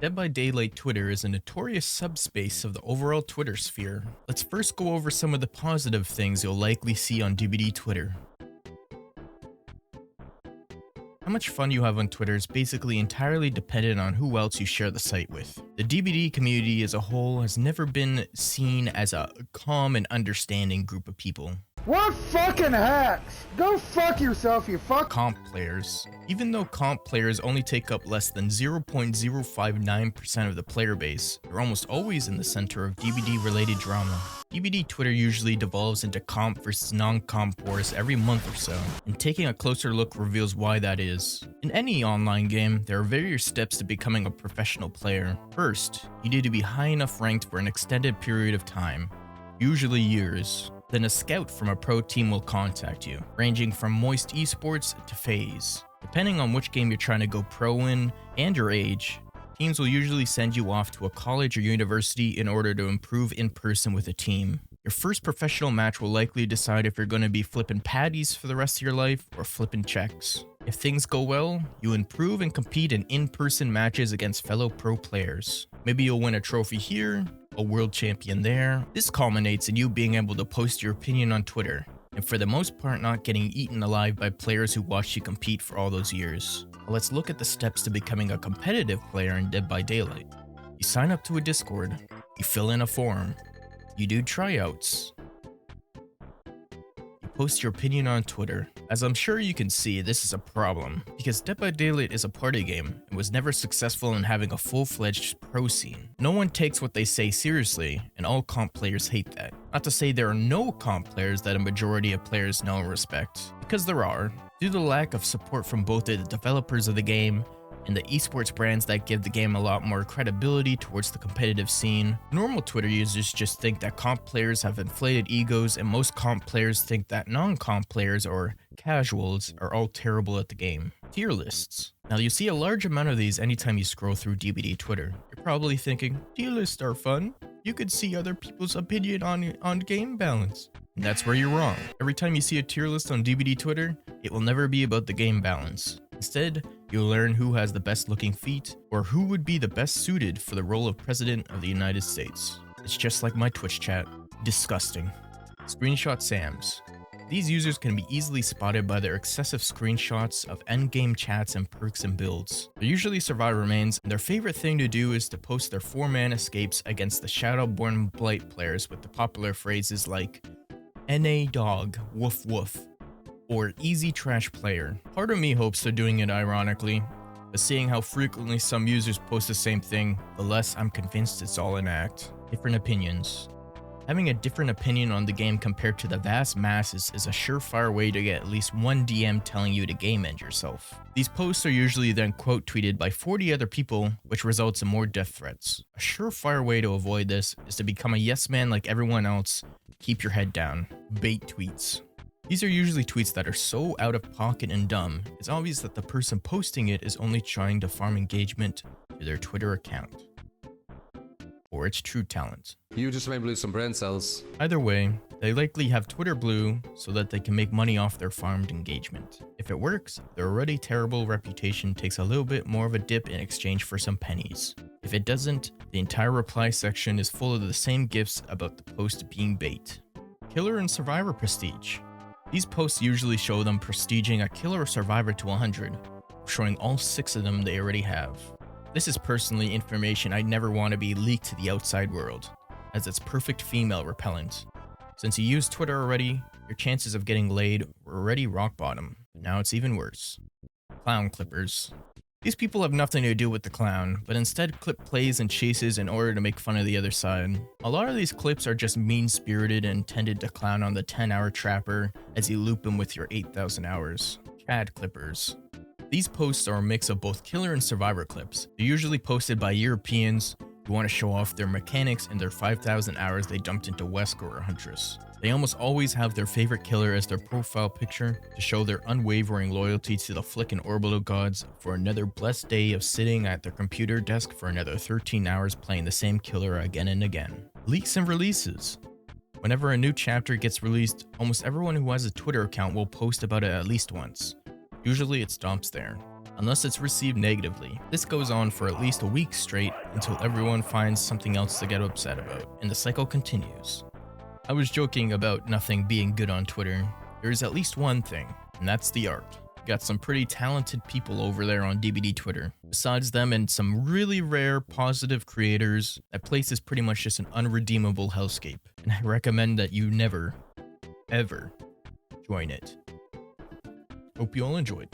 Dead by Daylight Twitter is a notorious subspace of the overall Twitter sphere. Let's first go over some of the positive things you'll likely see on DBD Twitter. How much fun you have on Twitter is basically entirely dependent on who else you share the site with. The DBD community as a whole has never been seen as a calm and understanding group of people. What fucking hacks? Go fuck yourself, you fuck. Comp players. Even though comp players only take up less than 0.059% of the player base, they're almost always in the center of DBD related drama. DBD Twitter usually devolves into comp versus non-comp wars every month or so, and taking a closer look reveals why that is. In any online game, there are various steps to becoming a professional player. First, you need to be high enough ranked for an extended period of time, usually years. Then a scout from a pro team will contact you, ranging from Moist Esports to FaZe. Depending on which game you're trying to go pro in and your age, teams will usually send you off to a college or university in order to improve in person with a team. Your first professional match will likely decide if you're going to be flipping patties for the rest of your life or flipping checks. If things go well, you improve and compete in in-person matches against fellow pro players. Maybe you'll win a trophy here, a world champion there. This culminates in you being able to post your opinion on Twitter, and for the most part not getting eaten alive by players who watched you compete for all those years. Let's look at the steps to becoming a competitive player in Dead by Daylight. You sign up to a Discord, you fill in a form, you do tryouts, you post your opinion on Twitter. As I'm sure you can see, this is a problem, because Dead by Daylight is a party game and was never successful in having a full-fledged pro scene. No one takes what they say seriously, and all comp players hate that. Not to say there are no comp players that a majority of players know and respect, because there are, due to the lack of support from both the developers of the game and the esports brands that give the game a lot more credibility towards the competitive scene. Normal Twitter users just think that comp players have inflated egos, and most comp players think that non-comp players or casuals are all terrible at the game. Tier lists. Now you see a large amount of these anytime you scroll through DBD Twitter. You're probably thinking, tier lists are fun. You could see other people's opinion on game balance. And that's where you're wrong. Every time you see a tier list on DBD Twitter, it will never be about the game balance. Instead, you'll learn who has the best looking feet, or who would be the best suited for the role of President of the United States. It's just like my Twitch chat. Disgusting. Screenshot Sams. These users can be easily spotted by their excessive screenshots of endgame chats and perks and builds. They're usually survivor mains, and their favorite thing to do is to post their 4-man escapes against the Shadowborn Blight players with the popular phrases like NA dog, woof woof, or easy trash player. Part of me hopes they're doing it ironically, but seeing how frequently some users post the same thing, the less I'm convinced it's all an act. Different opinions. Having a different opinion on the game compared to the vast masses is a surefire way to get at least one DM telling you to game end yourself. These posts are usually then quote tweeted by 40 other people, which results in more death threats. A surefire way to avoid this is to become a yes man like everyone else. Keep your head down. Bait tweets. These are usually tweets that are so out of pocket and dumb, it's obvious that the person posting it is only trying to farm engagement to their Twitter account, or its true talent. You just made me lose some brain cells. Either way, they likely have Twitter blue so that they can make money off their farmed engagement. If it works, their already terrible reputation takes a little bit more of a dip in exchange for some pennies. If it doesn't, the entire reply section is full of the same gifs about the post being bait. Killer and Survivor prestige. These posts usually show them prestiging a killer or survivor to 100, showing all 6 of them they already have. This is personally information I'd never want to be leaked to the outside world, as it's perfect female repellent. Since you use Twitter already, your chances of getting laid were already rock bottom, but now it's even worse. Clown clippers. These people have nothing to do with the clown, but instead clip plays and chases in order to make fun of the other side. A lot of these clips are just mean-spirited and intended to clown on the 10-hour trapper as you loop him with your 8,000 hours. Chad clippers. These posts are a mix of both killer and survivor clips. They're usually posted by Europeans who want to show off their mechanics and their 5,000 hours they dumped into Wesker or Huntress. They almost always have their favorite killer as their profile picture to show their unwavering loyalty to the Flick and Orbital gods for another blessed day of sitting at their computer desk for another 13 hours playing the same killer again and again. Leaks and releases. Whenever a new chapter gets released, almost everyone who has a Twitter account will post about it at least once. Usually it stops there. unless it's received negatively. This goes on for at least a week straight until everyone finds something else to get upset about, and the cycle continues. I was joking about nothing being good on Twitter. There is at least one thing, and that's the art. Got some pretty talented people over there on DBD Twitter. Besides them and some really rare positive creators, that place is pretty much just an unredeemable hellscape, and I recommend that you never, ever join it. Hope you all enjoyed.